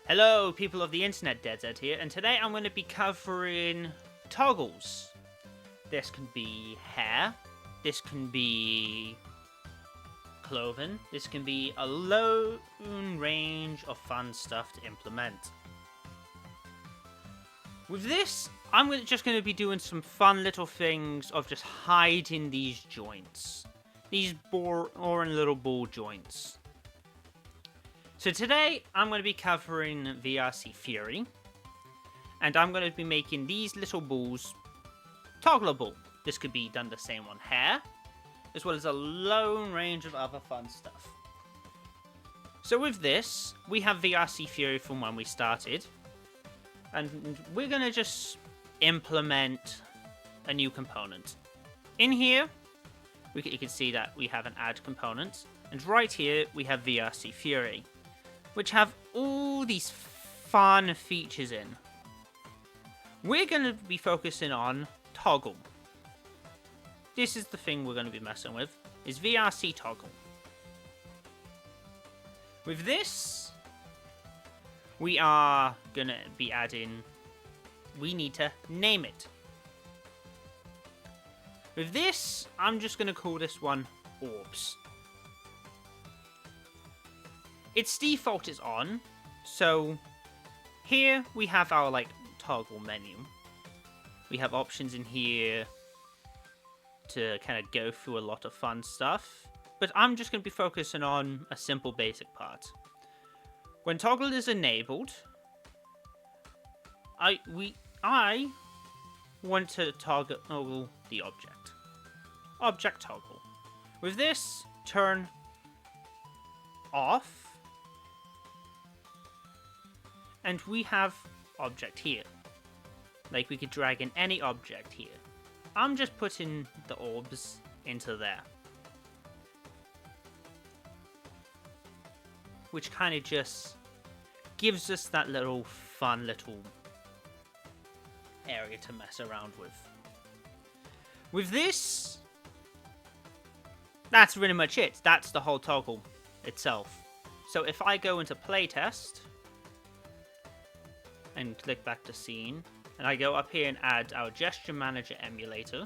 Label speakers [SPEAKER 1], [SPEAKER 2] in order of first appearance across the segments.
[SPEAKER 1] Hello, people of the internet, DedZed here, and today I'm going to be covering toggles. This can be hair, this can be clothing, this can be a long range of fun stuff to implement. With this, I'm just going to be doing some fun little things of just hiding these joints. These boring little ball joints. So today, I'm going to be covering VRCFury, and I'm going to be making these little balls toggleable. This could be done the same on hair, as well as a long range of other fun stuff. So with this, we have VRCFury from when we started, and we're going to just implement a new component. In here, you can see that we have an add component, and right here, we have VRCFury, which have all these fun features in. We're going to be focusing on toggle. This is the thing we're going to be messing with, is VRC toggle. With this, we are going to be adding, we need to name it. With this, I'm just going to call this one orbs. Its default is on, so here we have our toggle menu. We have options in here to kind of go through a lot of fun stuff, but I'm just going to be focusing on a simple basic part. When toggle is enabled, I want to toggle the object. Object toggle. With this, turn off. And we have object here. Like we could drag in any object here. I'm just putting the orbs into there. Which kind of just gives us that little fun little area to mess around with. With this, that's really much it. That's the whole toggle itself. So if I go into playtest, and click back to scene, and I go up here and add our gesture manager emulator,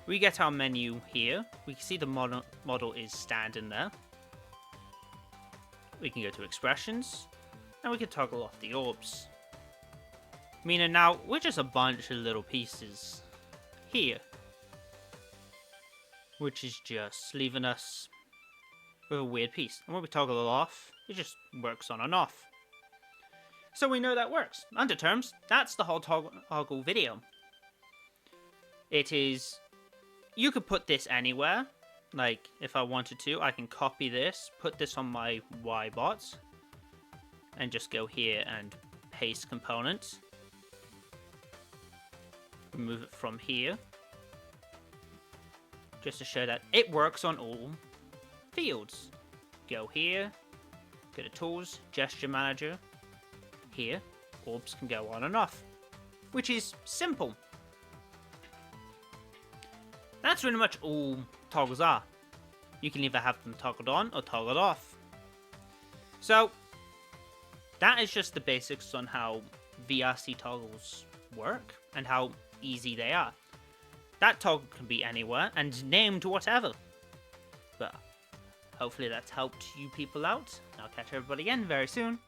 [SPEAKER 1] we get our menu here. We can see the model is standing there. We can go to expressions, and we can toggle off the orbs. Meaning now we're just a bunch of little pieces here, which is just leaving us with a weird piece. And when we toggle it off, it just works on and off. So we know that works. Under terms, that's the whole toggle video. It is, you could put this anywhere. Like, if I wanted to, I can copy this, put this on my Y-bot, and just go here and paste component. Remove it from here. Just to show that it works on all fields. Go here, go to tools, gesture manager. Here, orbs can go on and off, which is simple. That's really much all toggles are. You can either have them toggled on or toggled off. So, that is just the basics on how VRC toggles work and how easy they are. That toggle can be anywhere and named whatever. But hopefully that's helped you people out. I'll catch everybody again very soon.